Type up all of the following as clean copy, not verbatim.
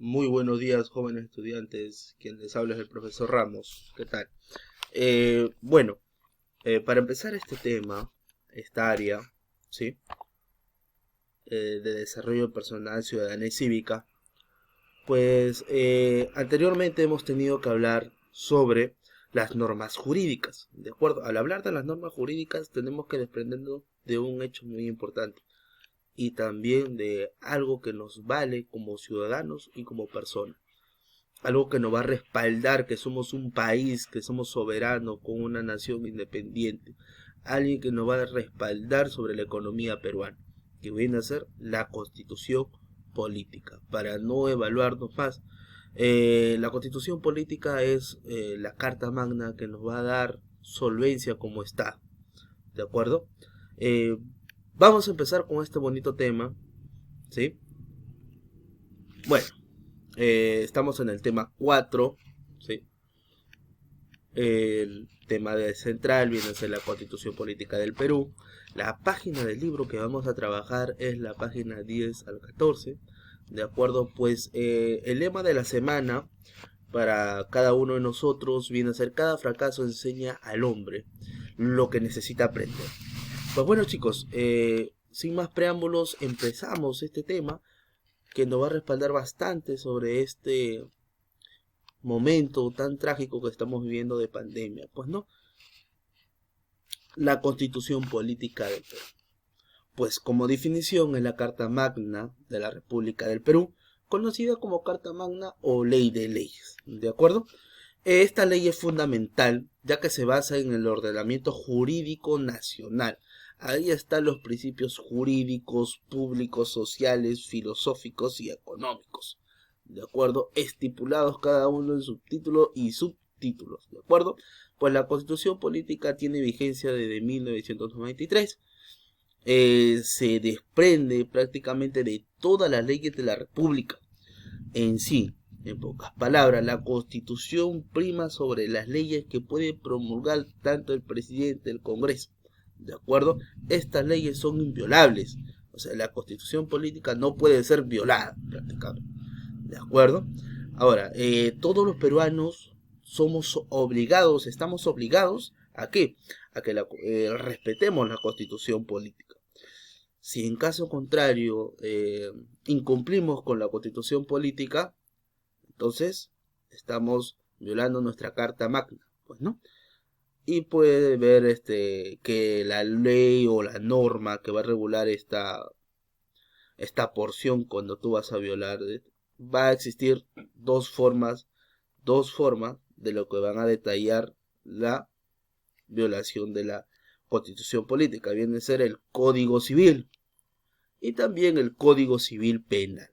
Muy buenos días, jóvenes estudiantes. Quien les habla es el profesor Ramos. ¿Qué tal? Bueno, para empezar este tema, esta área, ¿sí? De desarrollo personal, ciudadanía y cívica, pues anteriormente hemos tenido que hablar sobre las normas jurídicas, ¿de acuerdo? Al hablar de las normas jurídicas tenemos que desprendernos de un hecho muy importante y también de algo que nos vale como ciudadanos y como personas. Algo que nos va a respaldar que somos un país, que somos soberanos con una nación independiente, alguien que nos va a respaldar sobre la economía peruana, que viene a ser la constitución política, para no evaluarnos más. La constitución política es la carta magna que nos va a dar solvencia como está, ¿de acuerdo? Eh, Vamos a empezar con este bonito tema, ¿sí? Bueno, estamos en el tema 4, ¿sí? El tema de central viene a ser la Constitución Política del Perú. La página del libro que vamos a trabajar es la página 10 al 14. De acuerdo, pues el lema de la semana para cada uno de nosotros viene a ser: cada fracaso enseña al hombre lo que necesita aprender. Pues bueno, chicos, sin más preámbulos empezamos este tema que nos va a respaldar bastante sobre este momento tan trágico que estamos viviendo de pandemia. Pues no, la Constitución Política del Perú. Pues como definición es la Carta Magna de la República del Perú, conocida como Carta Magna o Ley de Leyes, ¿de acuerdo? Esta ley es fundamental ya que se basa en el ordenamiento jurídico nacional. Ahí están los principios jurídicos, públicos, sociales, filosóficos y económicos, ¿de acuerdo? Estipulados cada uno en subtítulo y subtítulos, ¿de acuerdo? Pues la Constitución Política tiene vigencia desde 1993. Se desprende prácticamente de todas las leyes de la República en sí. En pocas palabras, la Constitución prima sobre las leyes que puede promulgar tanto el presidente, el Congreso. ¿De acuerdo? Estas leyes son inviolables. O sea, la Constitución política no puede ser violada, prácticamente. ¿De acuerdo? Ahora, todos los peruanos somos obligados, estamos obligados ¿a qué? A que respetemos la Constitución política. Si en caso contrario incumplimos con la Constitución política, entonces estamos violando nuestra Carta Magna, pues no. Y puede ver que la ley o la norma que va a regular esta porción cuando tú vas a violar, va a existir dos formas de lo que van a detallar la violación de la Constitución política. Viene a ser el Código Civil y también el Código Civil Penal.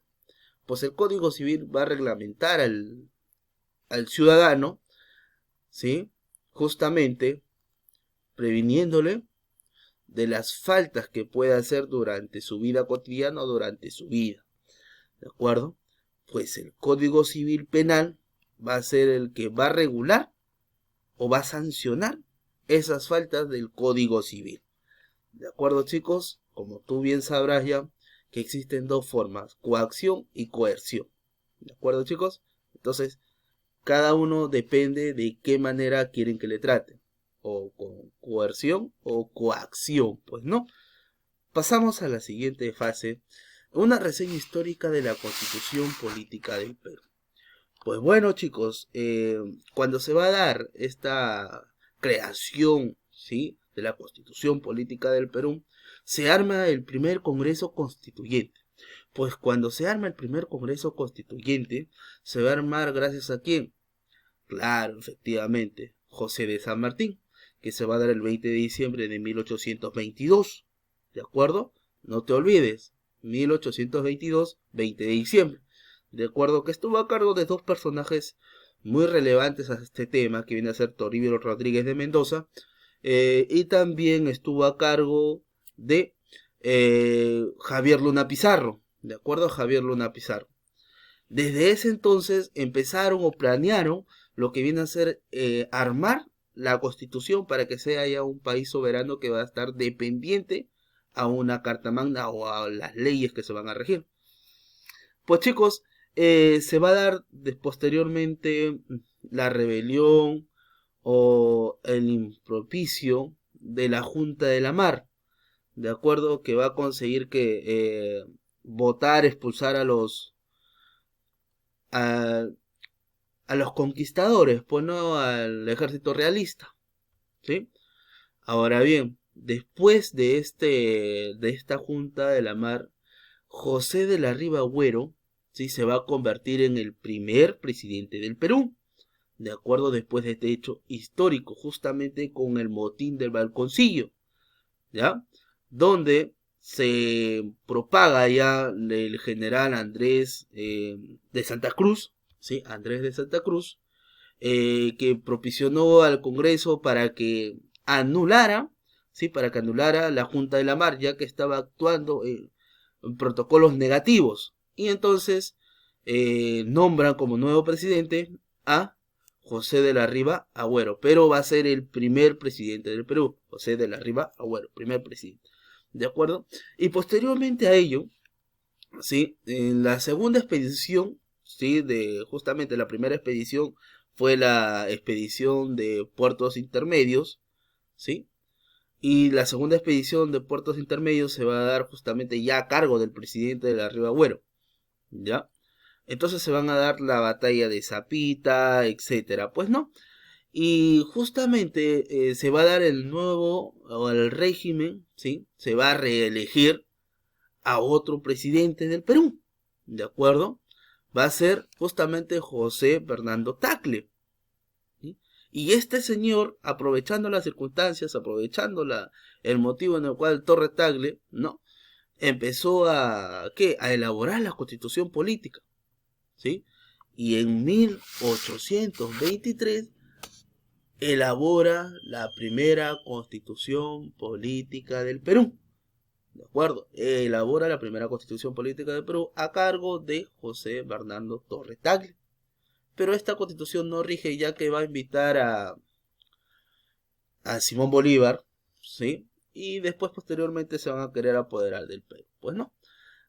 Pues el Código Civil va a reglamentar al ciudadano, ¿sí? Justamente previniéndole de las faltas que pueda hacer durante su vida cotidiana o durante su vida, ¿de acuerdo? Pues el Código Civil Penal va a ser el que va a regular o va a sancionar esas faltas del Código Civil. ¿De acuerdo, chicos? Como tú bien sabrás ya, que existen dos formas: coacción y coerción. ¿De acuerdo, chicos? Entonces, cada uno depende de qué manera quieren que le traten. O con coerción o coacción, pues no. Pasamos a la siguiente fase, una reseña histórica de la Constitución Política del Perú. Pues bueno, chicos, cuando se va a dar esta creación, ¿sí?, de la Constitución Política del Perú, se arma el primer Congreso Constituyente. Pues cuando se arma el primer Congreso Constituyente, se va a armar gracias a quién. Claro, efectivamente, José de San Martín, que se va a dar el 20 de diciembre de 1822. ¿De acuerdo? No te olvides, 1822, 20 de diciembre. De acuerdo, que estuvo a cargo de dos personajes muy relevantes a este tema, que viene a ser Toribio Rodríguez de Mendoza, y también estuvo a cargo de Javier Luna Pizarro. De acuerdo, Javier Luna Pizarro. Desde ese entonces empezaron o planearon lo que viene a ser armar la constitución para que sea ya un país soberano que va a estar dependiente a una carta magna o a las leyes que se van a regir. Pues chicos, Se va a dar posteriormente la rebelión o el impropicio de la Junta de la Mar, de acuerdo, que va a conseguir que votar, expulsar a, a los conquistadores, pues no al ejército realista, ¿sí? Ahora bien, después de esta Junta de la Mar, José de la Riva Agüero, ¿sí? Se va a convertir en el primer presidente del Perú, de acuerdo, después de este hecho histórico, justamente con el motín del Balconcillo, ¿ya? Donde se propaga ya el general Andrés de Santa Cruz, ¿sí? Andrés de Santa Cruz, que propicionó al Congreso para que anulara, ¿sí? Para que anulara la Junta de la Mar, ya que estaba actuando en protocolos negativos. Y entonces nombran como nuevo presidente a José de la Riva Agüero, pero va a ser el primer presidente del Perú, José de la Riva Agüero, primer presidente. ¿De acuerdo? Y posteriormente a ello, ¿sí? En la segunda expedición, ¿sí? De justamente la primera expedición fue la expedición de puertos intermedios, ¿sí? Y la segunda expedición de puertos intermedios se va a dar justamente ya a cargo del presidente de la Riva Agüero, ¿ya? Entonces se van a dar la batalla de Zapita, etcétera, pues no. Y justamente se va a dar el nuevo, o el régimen, ¿sí? Se va a reelegir a otro presidente del Perú, ¿de acuerdo? Va a ser justamente José Bernardo Tagle, ¿sí? Y este señor, aprovechando las circunstancias, aprovechando el motivo en el cual Torre Tagle, ¿no? Empezó a, ¿qué? A elaborar la constitución política, ¿sí? Y en 1823 elabora la primera constitución política del Perú. ¿De acuerdo? Elabora la primera constitución política del Perú a cargo de José Bernardo Torres Tagle. Pero esta constitución no rige, ya que va a invitar a Simón Bolívar, ¿sí? Y después posteriormente se van a querer apoderar del Perú. Pues no.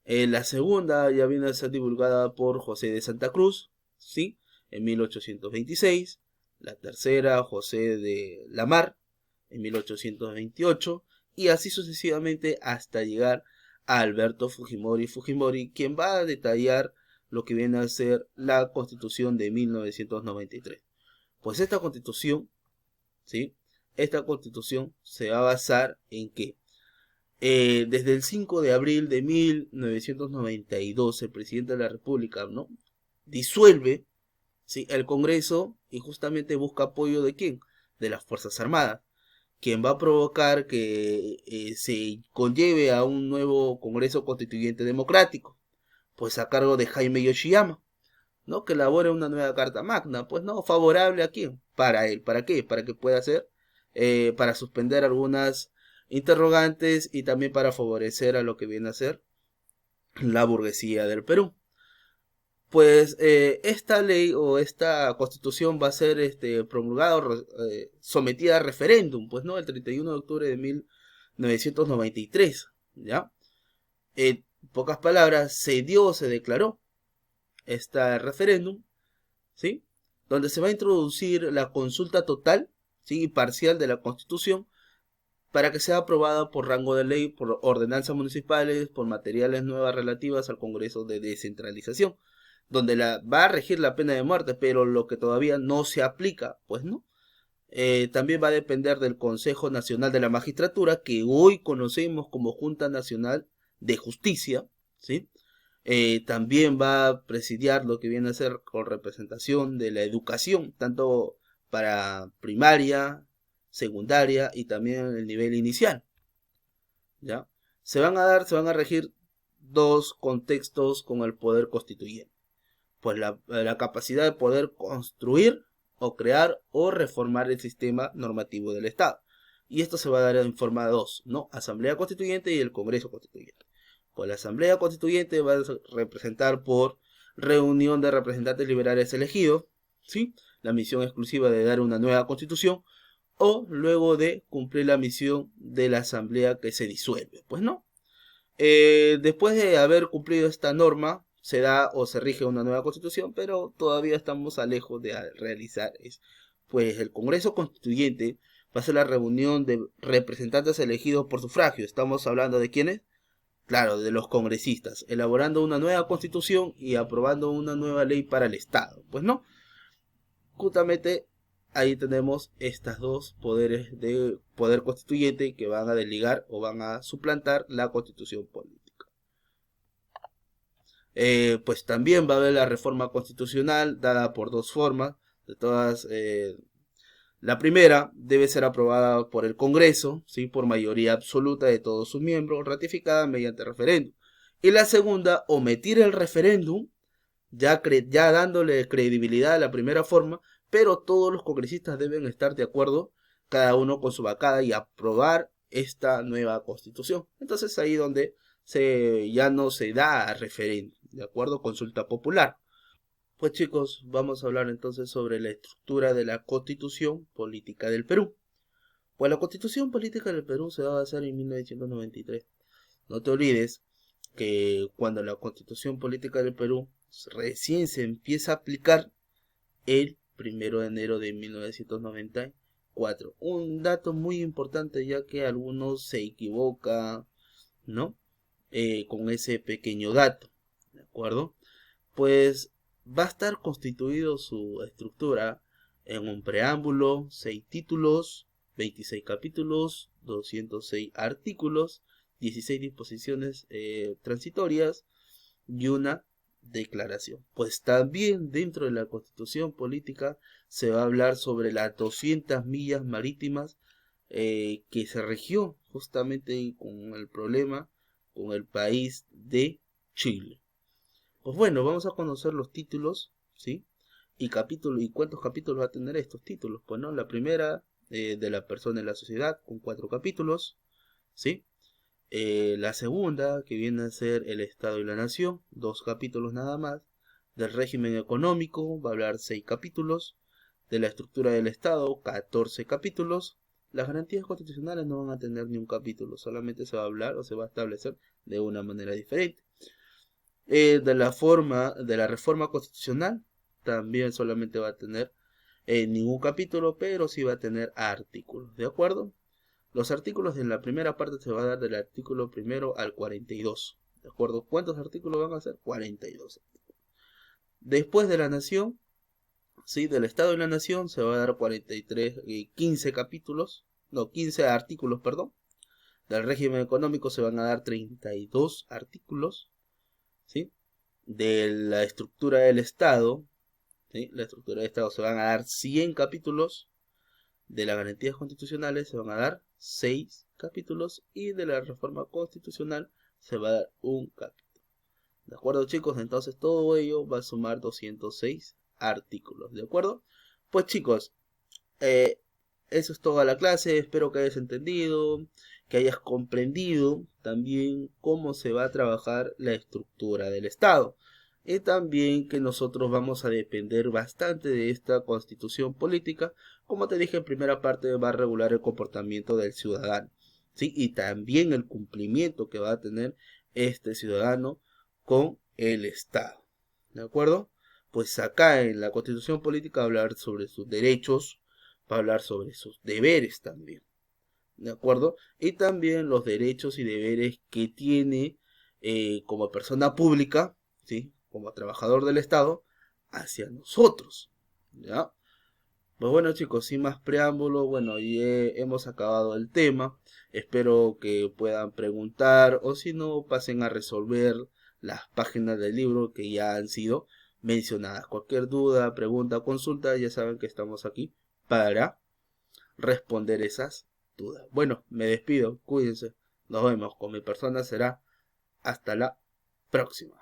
La segunda ya viene a ser divulgada por José de Santa Cruz, ¿sí? En 1826. La tercera, José de la Mar, en 1828. Y así sucesivamente hasta llegar a Alberto Fujimori, quien va a detallar lo que viene a ser la Constitución de 1993. Pues esta Constitución, ¿sí? Esta Constitución se va a basar en que desde el 5 de abril de 1992 el presidente de la República, ¿no? Disuelve, ¿sí? El Congreso y justamente busca apoyo de quién? De las Fuerzas Armadas, quien va a provocar que se conlleve a un nuevo Congreso Constituyente Democrático, pues a cargo de Jaime Yoshiyama, ¿no? Que elabore una nueva Carta Magna, pues no, favorable a quién, para él, ¿para qué? Para que pueda hacer, para suspender algunas interrogantes y también para favorecer a lo que viene a ser la burguesía del Perú. Pues esta ley o esta constitución va a ser promulgada o sometida a referéndum, pues no, el 31 de octubre de 1993, ¿ya? En pocas palabras, se declaró este referéndum, ¿sí? Donde se va a introducir la consulta total, ¿sí? Y parcial de la Constitución para que sea aprobada por rango de ley, por ordenanzas municipales, por materiales nuevas relativas al Congreso de Descentralización, donde va a regir la pena de muerte, pero lo que todavía no se aplica, pues no. También va a depender del Consejo Nacional de la Magistratura, que hoy conocemos como Junta Nacional de Justicia, ¿sí? También va a presidiar lo que viene a ser con representación de la educación, tanto para primaria, secundaria y también el nivel inicial, ¿ya? Se van a regir dos contextos con el poder constituyente. Pues la capacidad de poder construir o crear o reformar el sistema normativo del Estado. Y esto se va a dar en forma de dos, ¿no? Asamblea Constituyente y el Congreso Constituyente. Pues la Asamblea Constituyente va a representar por reunión de representantes liberales elegidos, ¿sí? La misión exclusiva de dar una nueva constitución o luego de cumplir la misión de la Asamblea que se disuelve. Pues no. Después de haber cumplido esta norma, se da o se rige una nueva constitución, pero todavía estamos lejos de realizar eso. Pues el Congreso Constituyente va a ser la reunión de representantes elegidos por sufragio. Estamos hablando de quiénes, claro, de los congresistas, elaborando una nueva constitución y aprobando una nueva ley para el Estado. Pues no, justamente ahí tenemos estas dos poderes de poder constituyente que van a desligar o van a suplantar la constitución política. Pues también va a haber la reforma constitucional dada por dos formas. De todas, la primera debe ser aprobada por el Congreso, ¿sí? Por mayoría absoluta de todos sus miembros, ratificada mediante referéndum. Y la segunda, omitir el referéndum, ya dándole credibilidad a la primera forma, pero todos los congresistas deben estar de acuerdo, cada uno con su bancada, y aprobar esta nueva constitución. Entonces ahí donde ya no se da referéndum, ¿de acuerdo? Consulta popular. Pues chicos, vamos a hablar entonces sobre la estructura de la Constitución Política del Perú. Pues la Constitución Política del Perú se va a hacer en 1993. No te olvides que cuando la Constitución Política del Perú recién se empieza a aplicar el 1 de enero de 1994. Un dato muy importante, ya que algunos se equivocan, ¿no? Con ese pequeño dato, ¿de acuerdo? Pues va a estar constituido su estructura en un preámbulo, 6 títulos, 26 capítulos, 206 artículos, 16 disposiciones transitorias y una declaración. Pues también dentro de la Constitución Política se va a hablar sobre las 200 millas marítimas que se regió justamente con el problema con el país de Chile. Pues bueno, vamos a conocer los títulos, ¿sí? Y cuántos capítulos va a tener estos títulos. Pues no, la primera de la persona en la sociedad con 4 capítulos, ¿sí? La segunda, que viene a ser el Estado y la Nación, 2 capítulos nada más. Del régimen económico va a hablar 6 capítulos. De la estructura del Estado, 14 capítulos. Las garantías constitucionales no van a tener ni un capítulo, solamente se va a hablar o se va a establecer de una manera diferente. De la reforma constitucional también solamente va a tener ningún capítulo, pero sí va a tener artículos, ¿de acuerdo? Los artículos en la primera parte se va a dar del artículo 1 al 42, ¿de acuerdo? ¿Cuántos artículos van a ser? 42. Después de la nación, ¿sí? Del Estado y la Nación se va a dar 43, 15 capítulos, no, 15 artículos, perdón. Del régimen económico se van a dar 32 artículos, ¿sí? De la estructura del Estado, ¿sí? La estructura del Estado se van a dar 100 capítulos. De las garantías constitucionales se van a dar 6 capítulos. Y de la reforma constitucional se va a dar un capítulo. ¿De acuerdo, chicos? Entonces todo ello va a sumar 206 artículos. ¿De acuerdo? Pues chicos, eso es toda la clase. Espero que hayas entendido, que hayas comprendido también cómo se va a trabajar la estructura del Estado. Y también que nosotros vamos a depender bastante de esta constitución política. Como te dije en primera parte, va a regular el comportamiento del ciudadano, ¿sí? Y también el cumplimiento que va a tener este ciudadano con el Estado. ¿De acuerdo? Pues acá en la constitución política va a hablar sobre sus derechos, va a hablar sobre sus deberes también. ¿De acuerdo? Y también los derechos y deberes que tiene como persona pública, ¿sí? Como trabajador del Estado, hacia nosotros. ¿Ya? Pues bueno, chicos, sin más preámbulo, bueno, ya hemos acabado el tema. Espero que puedan preguntar o si no, pasen a resolver las páginas del libro que ya han sido mencionadas. Cualquier duda, pregunta, consulta, ya saben que estamos aquí para responder esas dudas. Bueno, me despido, cuídense. Nos vemos. Con mi persona será hasta la próxima.